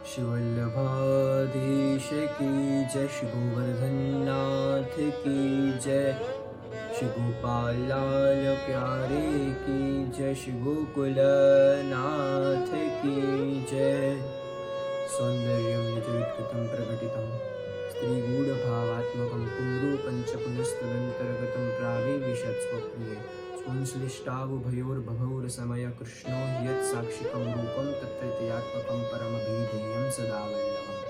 शिवल्लभाधीश की जय, श्री गोवर्धन नाथ की जय, श्री गोपाल लाल प्यारे की जय, श्री गोकुल नाथ की जय। सौंदर्यं निजोत्कृतं प्रकटितं स्त्रीगूढभावात्मकं पुंरूपं च पुनस्तदन्तर्गतं प्राविविशत्स्वप्रिये संश्लिष्टावुभयोर्भवौरसमय कृष्णो हि यत्साक्षिकं रूपं तत्तृतीयात्मकं परमभिधेयं सदा वल्लभम्।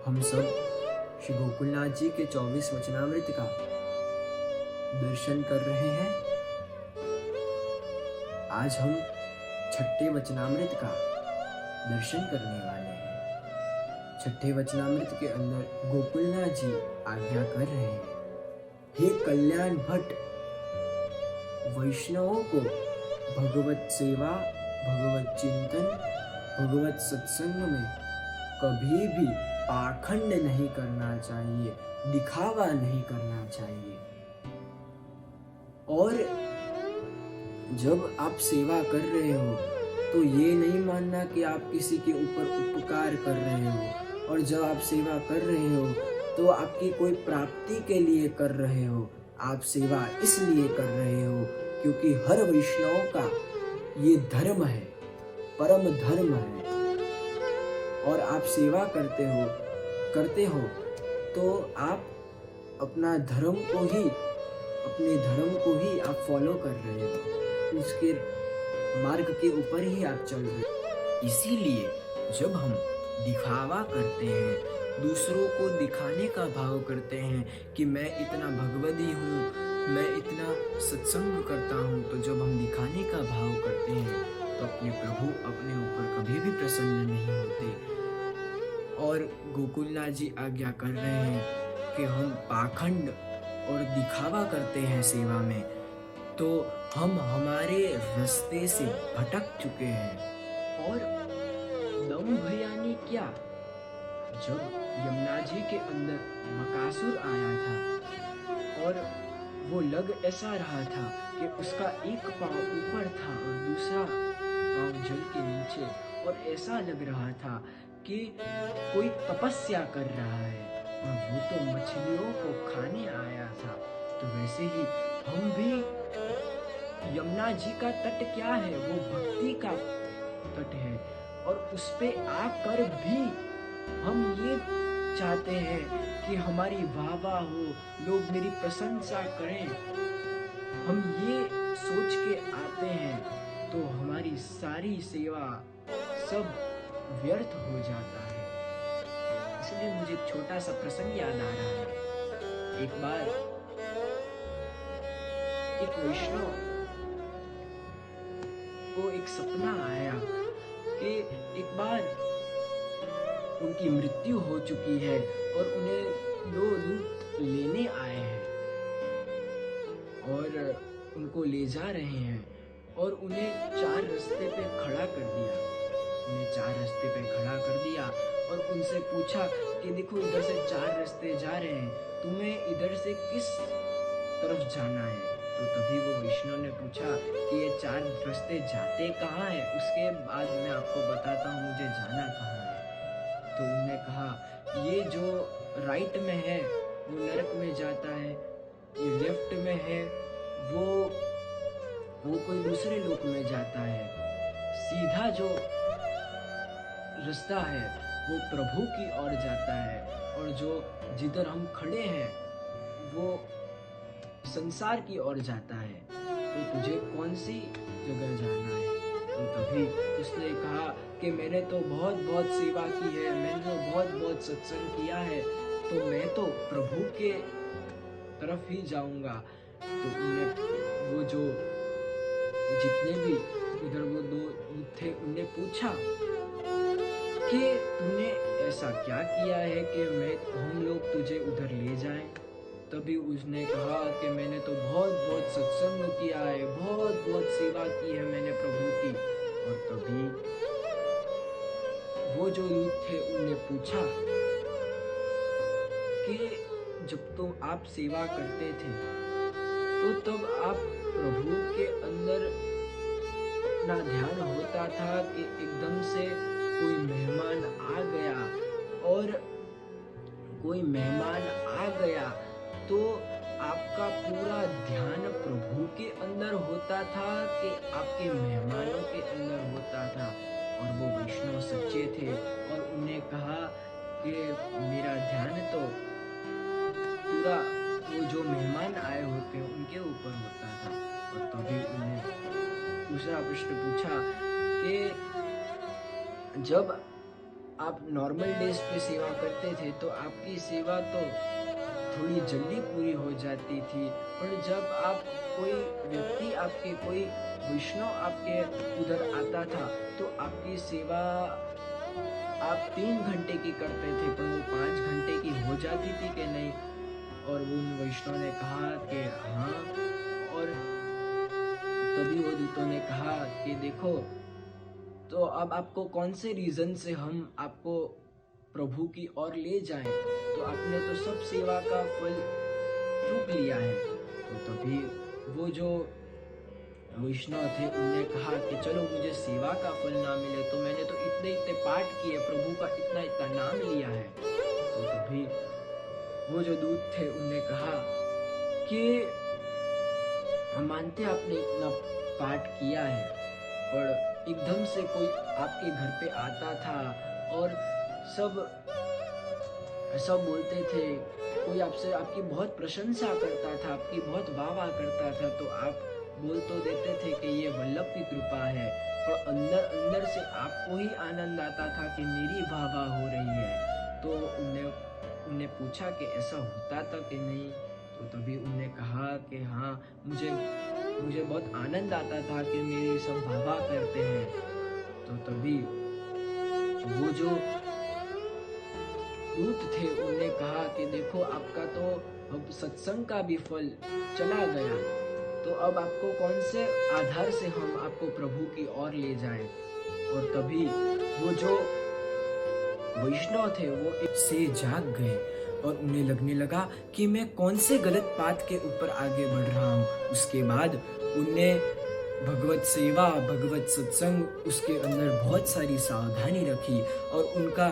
हम सब श्री गोकुलनाथ जी के 24 वचनामृत का दर्शन कर रहे हैं। आज हम छठे वचनामृत का दर्शन करने वाले हैं। छठे वचनामृत के अंदर गोकुलनाथ जी आज्ञा कर रहे हैं, हे कल्याण भट्ट, वैष्णवों को भगवत सेवा, भगवत चिंतन, भगवत सत्संग में कभी भी पाखंड नहीं करना चाहिए, दिखावा नहीं करना चाहिए। और जब आप सेवा कर रहे हो तो ये नहीं मानना कि आप किसी के ऊपर उपकार कर रहे हो, और जब आप सेवा कर रहे हो तो आपकी कोई प्राप्ति के लिए कर रहे हो। आप सेवा इसलिए कर रहे हो क्योंकि हर वैष्णव का ये धर्म है, परम धर्म है। और आप सेवा करते हो तो आप अपने धर्म को ही आप फॉलो कर रहे हो, उसके मार्ग के ऊपर ही आप चल रहे हो। इसीलिए जब हम दिखावा करते हैं, दूसरों को दिखाने का भाव करते हैं कि मैं इतना भगवदी हूँ, मैं इतना सत्संग करता हूँ, तो जब हम दिखाने का भाव करते हैं तो अपने प्रभु अपने ऊपर कभी भी प्रसन्न नहीं होते। और गोकुलनाथ जी आज्ञा कर रहे हैं कि हम पाखंड और दिखावा करते हैं सेवा में, तो हम हमारे रास्ते से भटक चुके हैं। और दम्भ यानी क्या? जब यमुना जी के अंदर बकासुर आया था और वो लग ऐसा रहा था कि उसका एक पांव ऊपर था और दूसरा पांव जल के नीचे, और ऐसा लग रहा था कि कोई तपस्या कर रहा है, और वो तो मछलियों को खाने आया था। तो वैसे ही हम भी, यमुना जी का तट क्या है? वो भक्ति का तट है, और उस पे आकर भी हम ये चाहते हैं कि हमारी वाह हो, लोग मेरी प्रशंसा करें। हम ये सोच के आते हैं तो हमारी सारी सेवा सब व्यर्थ हो जाता है। इसलिए मुझे एक छोटा सा प्रसंग याद आ रहा है। एक बार एक वैष्णव को एक सपना आया कि एक बार उनकी मृत्यु हो चुकी है और उन्हें 2 दूत लेने आए हैं और उनको ले जा रहे हैं, और उन्हें 4 रास्ते पे खड़ा कर दिया। और उनसे पूछा कि देखो, इधर से 4 रास्ते जा रहे हैं, तुम्हें इधर से किस तरफ जाना है? तो तभी वो वैष्णव ने पूछा कि ये 4 रास्ते जाते कहाँ हैं? उसके बाद मैं आपको बताता हूँ मुझे जाना कहाँ है। तो उन्होंने कहा, ये जो राइट में है वो नरक में जाता है, ये लेफ्ट में है वो कोई दूसरे लोक में जाता है, सीधा जो रास्ता है वो प्रभु की ओर जाता है, और जो जिधर हम खड़े हैं वो संसार की ओर जाता है। तो तुझे कौन सी जगह जाना है? तो तभी उसने कहा कि मैंने तो बहुत सेवा की है, मैंने तो बहुत सत्संग किया है, तो मैं तो प्रभु के तरफ ही जाऊंगा। तो उन्हें वो जो जितने भी उधर वो 2 थे, उन्हें पूछा कि तूने ऐसा क्या किया है कि हम लोग तुझे उधर ले जाएं? तभी उसने कहा कि मैंने तो बहुत सत्संग किया है, बहुत सेवा की है मैंने प्रभु की। और तभी वो जो दूत थे उन्हें पूछा कि जब तो आप सेवा करते थे तो तब आप प्रभु के अंदर अपना ध्यान होता था कि एकदम से कोई मेहमान आ गया और कोई मेहमान आ गया तो आपका पूरा ध्यान प्रभु के अंदर होता था कि आपके मेहमानों के अंदर होता था। और वो वैष्णव सच्चे थे और उन्हें कहा कि मेरा ध्यान तो पूरा वो जो मेहमान आए होते हैं उनके ऊपर होता था। और तभी उन्हें दूसरा प्रश्न पूछा कि जब आप नॉर्मल डेज पे सेवा करते थे तो आपकी सेवा तो थोड़ी जल्दी पूरी हो जाती थी, पर जब आप कोई व्यक्ति आपके कोई वैष्णव आपके उधर आता था तो आपकी सेवा आप 3 घंटे की करते थे पर वो 5 घंटे की हो जाती थी कि नहीं। और उन वैष्णव ने कहा कि हाँ। और तभी वो दूतों ने कहा कि देखो, तो अब आपको कौन से रीजन से हम आपको प्रभु की ओर ले जाएं? तो आपने तो सब सेवा का फल चूक लिया है। तो तभी वो जो वैष्णव थे उन्होंने कहा कि चलो मुझे सेवा का फल ना मिले तो मैंने तो इतने इतने पाठ किए, प्रभु का इतना इतना नाम लिया है। तो तभी वो जो दूत थे उन्होंने कहा कि हम मानते आपने इतना पाठ किया है, पर एकदम से कोई आपके घर पे आता था और सब बोलते थे, कोई आपसे आपकी बहुत प्रशंसा करता था, आपकी बहुत वाह करता था, तो आप बोल तो देते थे कि ये वल्लभ की कृपा है, और अंदर अंदर से आपको ही आनंद आता था कि मेरी वाह हो रही है। तो उन्हें पूछा कि ऐसा होता था कि नहीं। तो तभी उन्होंने कहा कि हाँ, मुझे बहुत आनंद आता था कि मेरी सब वाह करते हैं। तो तभी वो जो दूत थे उन्होंने कहा कि देखो, आपका तो अब सत्संग का भी फल चला गया, तो अब आपको कौन से आधार से हम आपको प्रभु की ओर ले जाएं। और तभी वो जो वैष्णव थे वो से जाग गए और उन्हें लगने लगा कि मैं कौन से गलत पाथ के ऊपर आगे बढ़ रहा हूँ। उसके बाद उन्हें भगवत सेवा, भगवत सत्संग, उसके अंदर बहुत सारी सावधानी रखी और उनका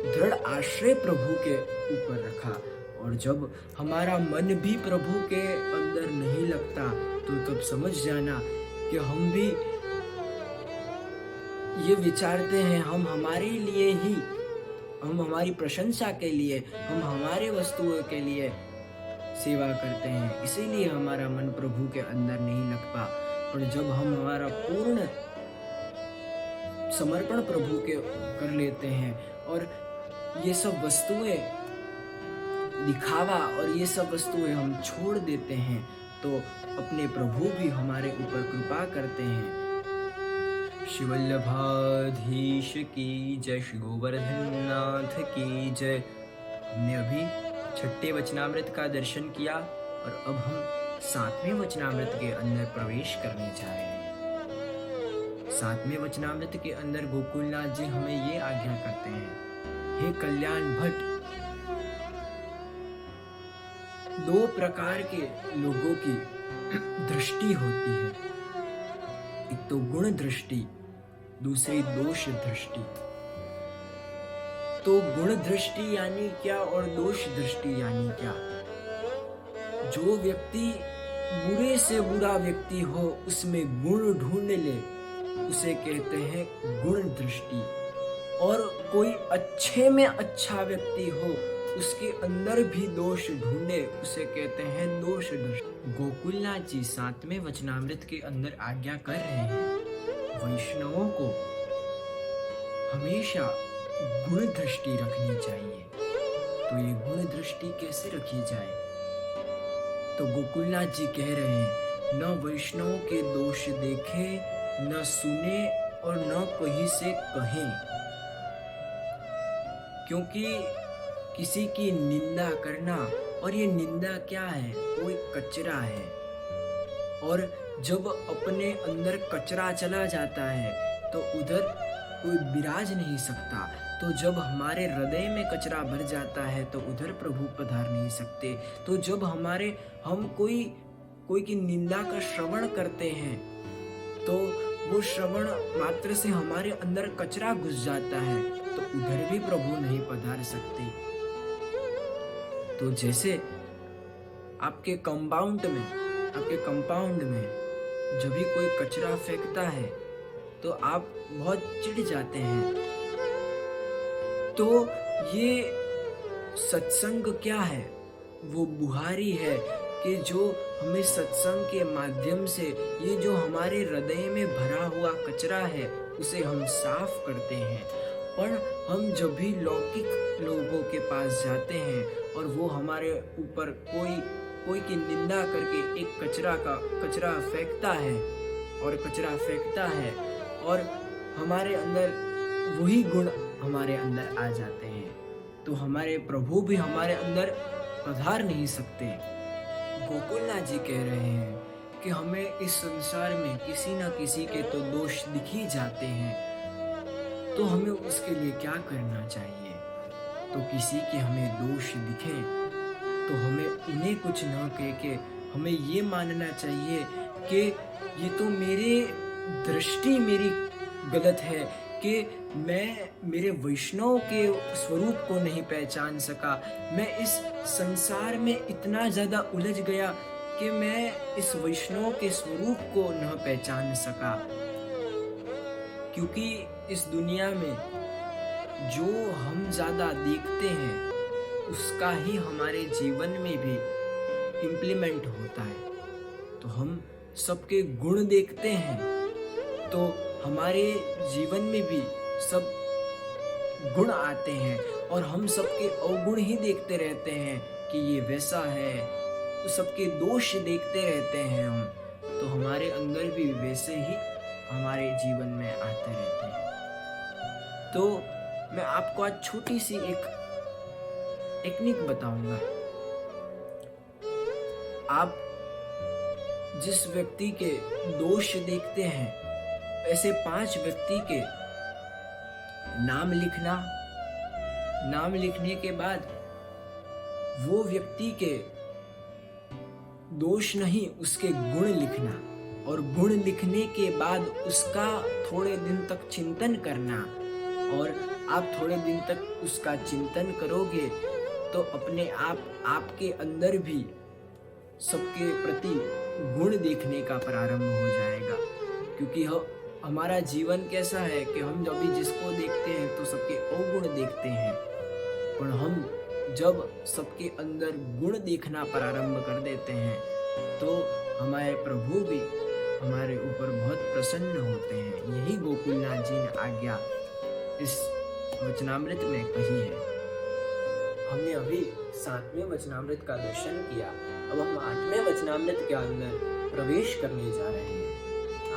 दृढ़ आश्रय प्रभु के ऊपर रखा। और जब हमारा मन भी प्रभु के अंदर नहीं लगता तो तब समझ जाना कि हम भी ये विचारते हैं, हम हमारे लिए ही, हम हमारी प्रशंसा के लिए, हम हमारे वस्तुओं के लिए सेवा करते हैं, इसीलिए हमारा मन प्रभु के अंदर नहीं लगता। पर जब हम हमारा पूर्ण समर्पण प्रभु के कर लेते हैं और ये सब वस्तुएं दिखावा और ये सब वस्तुएं हम छोड़ देते हैं तो अपने प्रभु भी हमारे ऊपर कृपा करते हैं। श्री वल्लभाधीश की जय, श्री गोवर्धन नाथ की जय। हमने अभी 6ठे वचनामृत का दर्शन किया और अब हम 7वें वचनामृत के अंदर प्रवेश करने जा रहे हैं। 7वें वचनामृत के अंदर गोकुलनाथ जी हमें ये आज्ञा करते हैं, हे कल्याण भट्ट, 2 प्रकार के लोगों की दृष्टि होती है, एक तो गुण दृष्टि, दूसरी दोष दृष्टि। तो गुण दृष्टि यानी क्या और दोष दृष्टि यानी क्या? जो व्यक्ति बुरे से बुरा व्यक्ति हो उसमें गुण ढूंढ ले उसे कहते हैं गुण दृष्टि, और कोई अच्छे में अच्छा व्यक्ति हो उसके अंदर भी दोष ढूंढे उसे कहते हैं दोष दृष्टि। गोकुलनाथ जी 7वें वचनामृत के अंदर आज्ञा कर रहे हैं वैष्णवों को हमेशा गुण दृष्टि रखनी चाहिए। तो ये गुण दृष्टि कैसे रखी जाए? तो गोकुलनाथ जी कह रहे हैं, न वैष्णवों के दोष देखे, न सुने और न कहीं से कहें, क्योंकि किसी की निंदा करना, और ये निंदा क्या है? वो एक कचरा है, और जब अपने अंदर कचरा चला जाता है तो उधर कोई विराज नहीं सकता। तो जब हमारे हृदय में कचरा भर जाता है तो उधर प्रभु पधार नहीं सकते। तो जब हम कोई की निंदा का श्रवण करते हैं तो वो श्रवण मात्र से हमारे अंदर कचरा घुस जाता है तो उधर भी प्रभु नहीं पधार सकते। तो जैसे आपके कंपाउंड में जब भी कोई कचरा फेंकता है तो आप बहुत चिढ़ जाते हैं। तो ये सत्संग क्या है? वो बुहारी है कि जो हमें सत्संग के माध्यम से ये जो हमारे हृदय में भरा हुआ कचरा है उसे हम साफ करते हैं। पर हम जब भी लौकिक लोगों के पास जाते हैं और वो हमारे ऊपर कोई की निंदा करके एक कचरा फेंकता है और हमारे अंदर वही गुण हमारे अंदर आ जाते हैं, तो हमारे प्रभु भी हमारे अंदर पधार नहीं सकते। गोकुलनाथ जी कह रहे हैं कि हमें इस संसार में किसी न किसी के तो दोष दिख ही जाते हैं, तो हमें उसके लिए क्या करना चाहिए? तो किसी के हमें दोष दिखे तो हमें उन्हें कुछ न कह के हमें ये मानना चाहिए कि ये तो दृष्टि मेरी गलत है कि मैं मेरे वैष्णव के स्वरूप को नहीं पहचान सका। मैं इस संसार में इतना ज़्यादा उलझ गया कि मैं इस वैष्णव के स्वरूप को न पहचान सका। क्योंकि इस दुनिया में जो हम ज़्यादा देखते हैं उसका ही हमारे जीवन में भी इम्प्लीमेंट होता है। तो हम सबके गुण देखते हैं तो हमारे जीवन में भी सब गुण आते हैं, और हम सबके अवगुण ही देखते रहते हैं कि ये वैसा है, तो सबके दोष देखते रहते हैं हम, तो हमारे अंदर भी वैसे ही हमारे जीवन में आते रहते हैं। तो मैं आपको आज छोटी सी एक टेक्निक बताऊंगा। आप जिस व्यक्ति के दोष देखते हैं ऐसे 5 व्यक्ति के नाम लिखना। नाम लिखने के बाद वो व्यक्ति के दोष नहीं उसके गुण लिखना, और गुण लिखने के बाद उसका थोड़े दिन तक चिंतन करना। और आप थोड़े दिन तक उसका चिंतन करोगे तो अपने आप आपके अंदर भी सबके प्रति गुण देखने का प्रारंभ हो जाएगा। क्योंकि हमारा जीवन कैसा है कि हम जब भी जिसको देखते हैं तो सबके अवगुण देखते हैं, पर हम जब सबके अंदर गुण देखना प्रारंभ कर देते हैं तो हमारे प्रभु भी हमारे ऊपर बहुत प्रसन्न होते हैं। यही गोकुलनाथ जी ने आज्ञा इस वचनामृत में कही है। हमने अभी 7वें वचनामृत का दर्शन किया, अब हम 8वें वचनामृत के अंदर प्रवेश करने जा रहे हैं।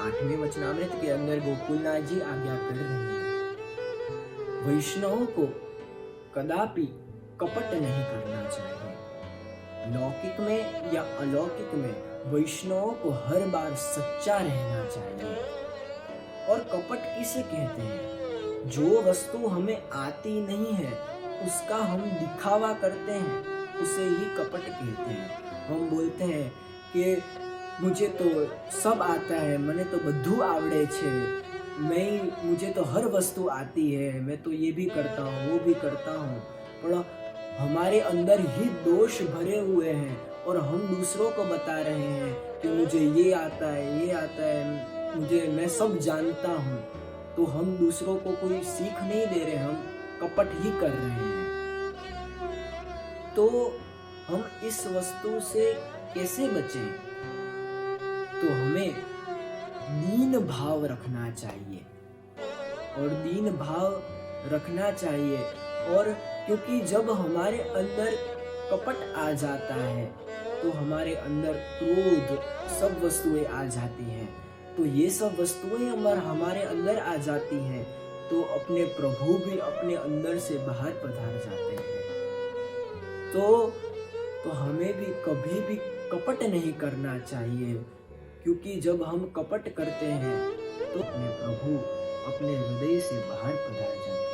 8वें वचनामृत के अंदर गोकुलनाथ जी आज्ञा कर रहे हैं, वैष्णवों को कदापि कपट नहीं करना चाहिए। लौकिक में या अलौकिक में वैष्णवों को हर बार सच्चा रहना चाहिए। और कपट किसे कहते हैं? जो वस्तु हमें आती नहीं है उसका हम दिखावा करते हैं, उसे ही कपट कहते हैं। हम बोलते हैं कि मुझे तो सब आता है, मैंने तो बधु आवड़े छे, मुझे तो हर वस्तु आती है, मैं तो ये भी करता हूँ वो भी करता हूँ, पर हमारे अंदर ही दोष भरे हुए हैं और हम दूसरों को बता रहे हैं कि मुझे ये आता है, मैं सब जानता हूँ। तो हम दूसरों को कोई सीख नहीं दे रहे, हम कपट ही कर रहे हैं। तो हम इस वस्तु से कैसे बचें? तो हमें दीन भाव रखना चाहिए, और दीन भाव रखना चाहिए। और क्योंकि जब हमारे अंदर कपट आ जाता है तो हमारे अंदर क्रोध सब वस्तुएं आ जाती हैं। तो ये सब वस्तुएं हमारे अंदर आ जाती हैं तो अपने प्रभु भी अपने अंदर से बाहर पधार जाते हैं। तो हमें भी कभी भी कपट नहीं करना चाहिए, क्योंकि जब हम कपट करते हैं तो अपने प्रभु अपने हृदय से बाहर पधार जाते हैं।